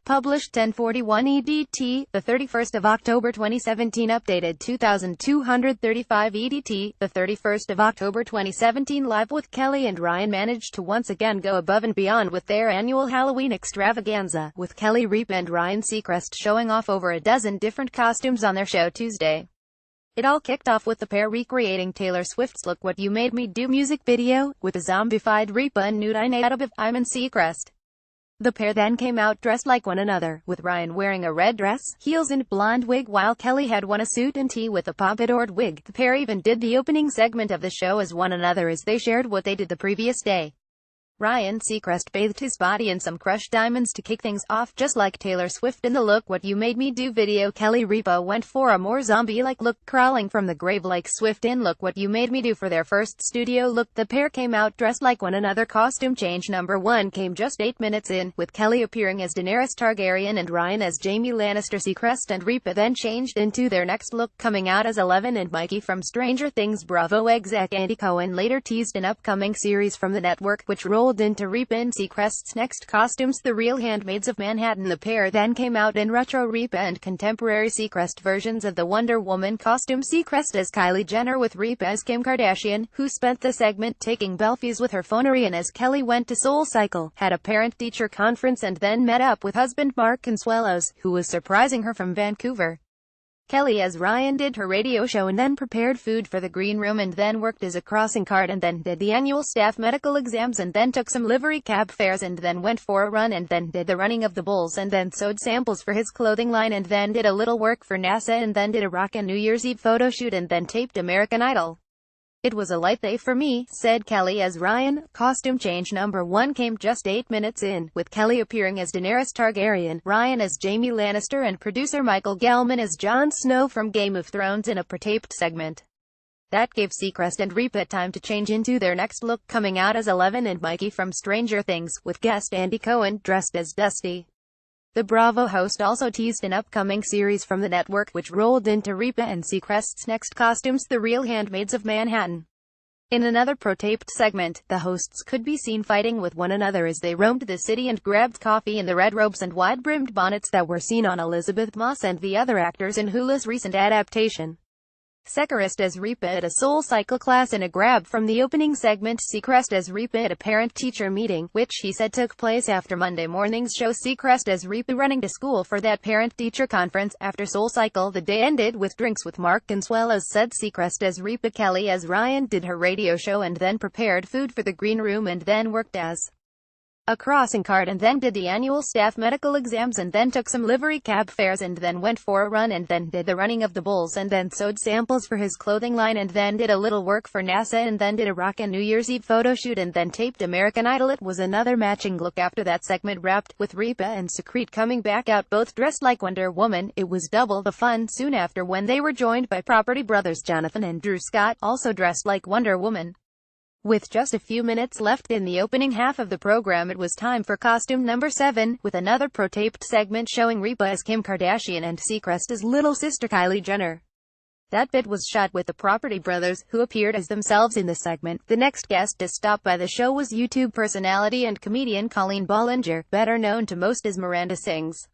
Published 10:41 EDT, the 31st of October 2017. Updated 2235 EDT, the 31st of October 2017. Live with Kelly and Ryan managed to once again go above and beyond with their annual Halloween extravaganza, with Kelly Ripa and Ryan Seacrest showing off over a dozen different costumes on their show Tuesday. It all kicked off with the pair recreating Taylor Swift's Look What You Made Me Do music video, with a zombified Ripa and nude Ryan Seacrest. The pair then came out dressed like one another, with Ryan wearing a red dress, heels and blonde wig, while Kelly had on a suit and tee with a pompadoured wig. The pair even did the opening segment of the show as one another as they shared what they did the previous day. Ryan Seacrest bathed his body in some crushed diamonds to kick things off, just like Taylor Swift in the Look What You Made Me Do video. Kelly Ripa went for a more zombie-like look, crawling from the grave like Swift in Look What You Made Me Do for their first studio look. The pair came out dressed like one another. Costume change number 1 came just 8 minutes in, with Kelly appearing as Daenerys Targaryen and Ryan as Jaime Lannister. Seacrest and Ripa then changed into their next look, coming out as Eleven and Mikey from Stranger Things. Bravo exec Andy Cohen later teased an upcoming series from the network, which rolled into Ripa and Seacrest's next costumes, The Real Handmaids of Manhattan. The pair then came out in retro Ripa and contemporary Seacrest versions of the Wonder Woman costume. Seacrest as Kylie Jenner, with Ripa as Kim Kardashian, who spent the segment taking selfies with her phone. And as Kelly went to SoulCycle, had a parent-teacher conference and then met up with husband Mark Consuelos, who was surprising her from Vancouver. Kelly as Ryan did her radio show and then prepared food for the green room and then worked as a crossing guard and then did the annual staff medical exams and then took some livery cab fares and then went for a run and then did the running of the bulls and then sewed samples for his clothing line and then did a little work for NASA and then did a rockin' New Year's Eve photo shoot and then taped American Idol. It was a light day for me, said Kelly as Ryan. Costume change number 1 came just 8 minutes in, with Kelly appearing as Daenerys Targaryen, Ryan as Jaime Lannister and producer Michael Gallman as Jon Snow from Game of Thrones in a pre-taped segment. That gave Seacrest and Ripa time to change into their next look, coming out as Eleven and Mikey from Stranger Things, with guest Andy Cohen dressed as Dusty. The Bravo host also teased an upcoming series from the network, which rolled into Ripa and Seacrest's next costumes, The Real Handmaids of Manhattan. In another pro-taped segment, the hosts could be seen fighting with one another as they roamed the city and grabbed coffee in the red robes and wide-brimmed bonnets that were seen on Elizabeth Moss and the other actors in Hulu's recent adaptation. Seacrest as Ripa at a SoulCycle class in a grab from the opening segment. Seacrest as Ripa at a parent-teacher meeting, which he said took place after Monday morning's show. Seacrest as Ripa running to school for that parent-teacher conference. After SoulCycle, the day ended with drinks with Mark Consuelos, said Seacrest as Ripa. Kelly as Ryan did her radio show and then prepared food for the green room and then worked as a crossing guard and then did the annual staff medical exams and then took some livery cab fares and then went for a run and then did the running of the bulls and then sewed samples for his clothing line and then did a little work for NASA and then did a rockin' New Year's Eve photo shoot and then taped American Idol. It was another matching look after that segment wrapped, with Ripa and Seacrest coming back out both dressed like Wonder Woman. It was double the fun soon after when they were joined by Property brothers Jonathan and Drew Scott, also dressed like Wonder Woman. With just a few minutes left in the opening half of the program, it was time for costume number 7, with another pro-taped segment showing Ripa as Kim Kardashian and Seacrest as little sister Kylie Jenner. That bit was shot with the Property brothers, who appeared as themselves in the segment. The next guest to stop by the show was YouTube personality and comedian Colleen Ballinger, better known to most as Miranda Sings.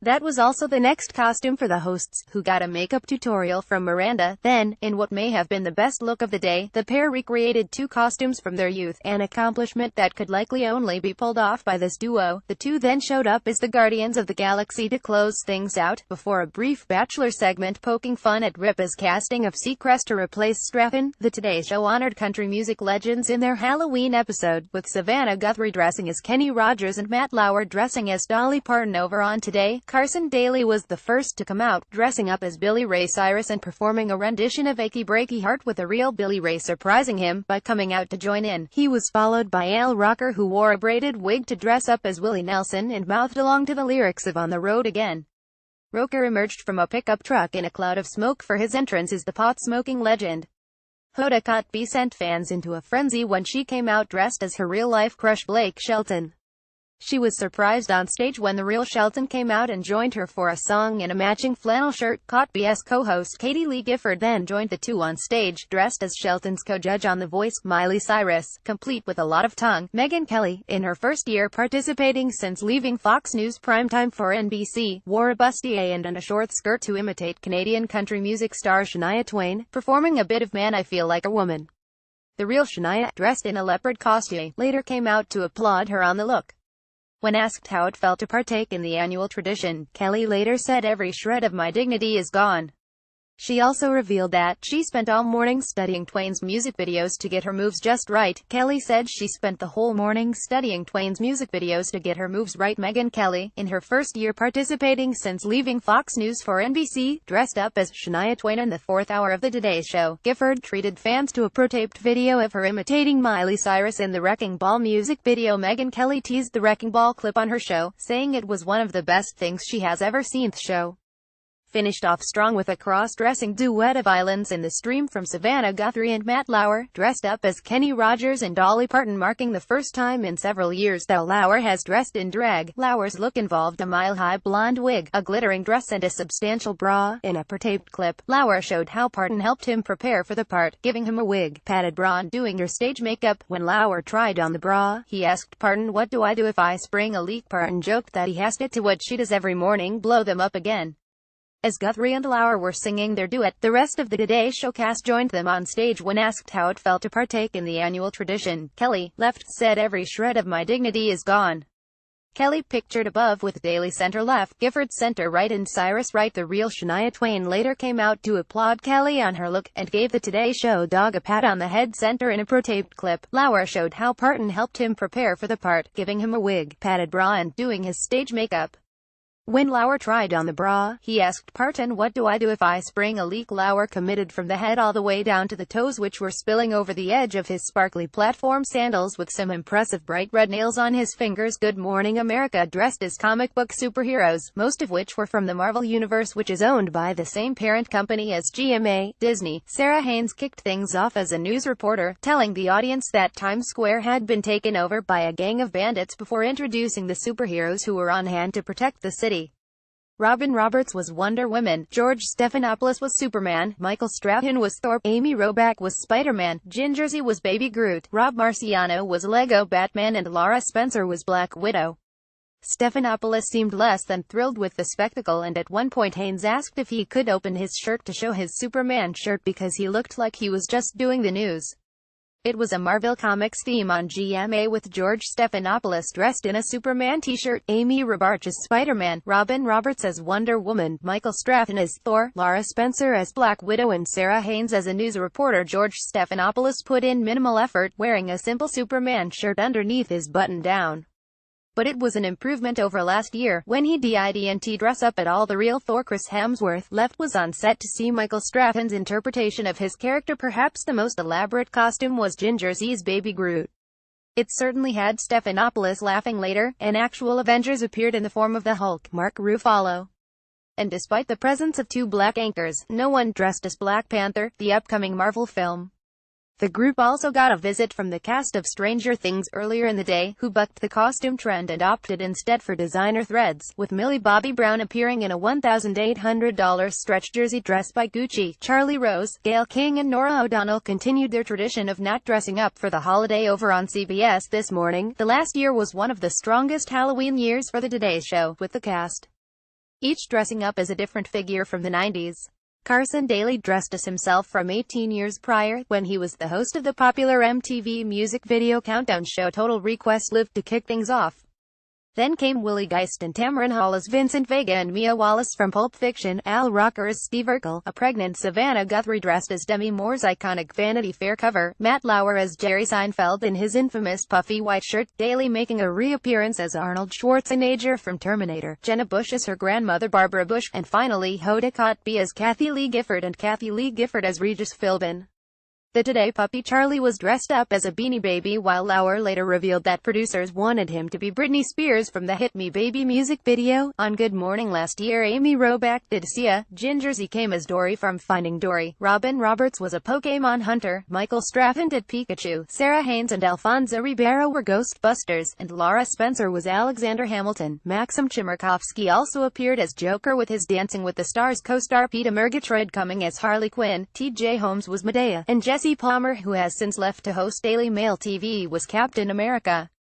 That was also the next costume for the hosts, who got a makeup tutorial from Miranda. Then, in what may have been the best look of the day, the pair recreated 2 costumes from their youth, an accomplishment that could likely only be pulled off by this duo. The two then showed up as the Guardians of the Galaxy to close things out, before a brief Bachelor segment poking fun at Ripa's casting of Seacrest to replace Straffan. The Today Show honored country music legends in their Halloween episode, with Savannah Guthrie dressing as Kenny Rogers and Matt Lauer dressing as Dolly Parton. Over on Today, Carson Daly was the first to come out, dressing up as Billy Ray Cyrus and performing a rendition of Achy Breaky Heart, with a real Billy Ray surprising him by coming out to join in. He was followed by Al Roker, who wore a braided wig to dress up as Willie Nelson and mouthed along to the lyrics of On the Road Again. Roker emerged from a pickup truck in a cloud of smoke for his entrance as the pot-smoking legend. Hoda Kotb sent fans into a frenzy when she came out dressed as her real-life crush Blake Shelton. She was surprised on stage when the real Shelton came out and joined her for a song in a matching flannel shirt. Caught BS co-host Katie Lee Gifford then joined the two on stage, dressed as Shelton's co-judge on The Voice, Miley Cyrus, complete with a lot of tongue. Megyn Kelly, in her first year participating since leaving Fox News primetime for NBC, wore a bustier and a short skirt to imitate Canadian country music star Shania Twain, performing a bit of Man I Feel Like a Woman. The real Shania, dressed in a leopard costume, later came out to applaud her on the look. When asked how it felt to partake in the annual tradition, Kelly later said, "Every shred of my dignity is gone." She also revealed that she spent all morning studying Twain's music videos to get her moves just right. Kelly said she spent the whole morning studying Twain's music videos to get her moves right. Megyn Kelly, in her first year participating since leaving Fox News for NBC, dressed up as Shania Twain in the fourth hour of the Today Show. Gifford treated fans to a pro-taped video of her imitating Miley Cyrus in the Wrecking Ball music video. Megyn Kelly teased the Wrecking Ball clip on her show, saying it was one of the best things she has ever seen. The show finished off strong with a cross-dressing duet of Islands in the Stream from Savannah Guthrie and Matt Lauer, dressed up as Kenny Rogers and Dolly Parton, marking the first time in several years that Lauer has dressed in drag. Lauer's look involved a mile-high blonde wig, a glittering dress and a substantial bra. In a pre-taped clip, Lauer showed how Parton helped him prepare for the part, giving him a wig, padded bra and doing her stage makeup. When Lauer tried on the bra, he asked Parton, "What do I do if I spring a leak?" Parton joked that he has to do what she does every morning, blow them up again. As Guthrie and Lauer were singing their duet, the rest of the Today Show cast joined them on stage. When asked how it felt to partake in the annual tradition, Kelly, left, said, "Every shred of my dignity is gone." Kelly, pictured above with Daly center left, Gifford center right and Cyrus right. The real Shania Twain later came out to applaud Kelly on her look, and gave the Today Show dog a pat on the head. Center in a pro-taped clip, Lauer showed how Parton helped him prepare for the part, giving him a wig, padded bra and doing his stage makeup. When Lauer tried on the bra, he asked Parton, "What do I do if I spring a leak?" Lauer committed from the head all the way down to the toes, which were spilling over the edge of his sparkly platform sandals, with some impressive bright red nails on his fingers. Good Morning America dressed as comic book superheroes, most of which were from the Marvel Universe, which is owned by the same parent company as GMA, Disney. Sarah Haynes kicked things off as a news reporter, telling the audience that Times Square had been taken over by a gang of bandits before introducing the superheroes who were on hand to protect the city. Robin Roberts was Wonder Woman, George Stephanopoulos was Superman, Michael Strahan was Thor, Amy Robach was Spider-Man, Ginger Zee was Baby Groot, Rob Marciano was Lego Batman and Laura Spencer was Black Widow. Stephanopoulos seemed less than thrilled with the spectacle, and at one point Haynes asked if he could open his shirt to show his Superman shirt because he looked like he was just doing the news. It was a Marvel Comics theme on GMA, with George Stephanopoulos dressed in a Superman t-shirt, Amy Robach as Spider-Man, Robin Roberts as Wonder Woman, Michael Strahan as Thor, Laura Spencer as Black Widow and Sarah Haynes as a news reporter. George Stephanopoulos put in minimal effort, wearing a simple Superman shirt underneath his button-down. But it was an improvement over last year, when he didn't dress up at all. The real Thor, Chris Hemsworth, left was on set to see Michael Strahan's interpretation of his character. Perhaps the most elaborate costume was Ginger Zee's Baby Groot. It certainly had Stephanopoulos laughing. Later, an actual Avengers appeared in the form of the Hulk, Mark Ruffalo. And despite the presence of two black anchors, no one dressed as Black Panther, the upcoming Marvel film. The group also got a visit from the cast of Stranger Things earlier in the day, who bucked the costume trend and opted instead for designer threads, with Millie Bobby Brown appearing in a $1,800 stretch jersey dress by Gucci. Charlie Rose, Gayle King and Norah O'Donnell continued their tradition of not dressing up for the holiday over on CBS This Morning. The last year was one of the strongest Halloween years for the Today Show, with the cast each dressing up as a different figure from the 90s. Carson Daly dressed as himself from 18 years prior, when he was the host of the popular MTV music video countdown show Total Request Live, to kick things off. Then came Willie Geist and Tamron Hall as Vincent Vega and Mia Wallace from Pulp Fiction, Al Roker as Steve Urkel, a pregnant Savannah Guthrie dressed as Demi Moore's iconic Vanity Fair cover, Matt Lauer as Jerry Seinfeld in his infamous puffy white shirt, Daly making a reappearance as Arnold Schwarzenegger from Terminator, Jenna Bush as her grandmother Barbara Bush, and finally Hoda Kotb as Kathy Lee Gifford and Kathy Lee Gifford as Regis Philbin. The Today puppy Charlie was dressed up as a Beanie Baby, while Lauer later revealed that producers wanted him to be Britney Spears from the Hit Me Baby music video. On Good Morning last year, Amy Robach did Sia. Ginger Z came as Dory from Finding Dory. Robin Roberts was a Pokemon hunter. Michael Strahan did Pikachu. Sarah Haynes and Alfonso Ribeiro were Ghostbusters, and Laura Spencer was Alexander Hamilton. Maxim Chmerkovskiy also appeared as Joker, with his Dancing with the Stars co-star Peeta Murgatroyd coming as Harley Quinn. T.J. Holmes was Medea, and Jesse Palmer, who has since left to host Daily Mail TV, was Captain America.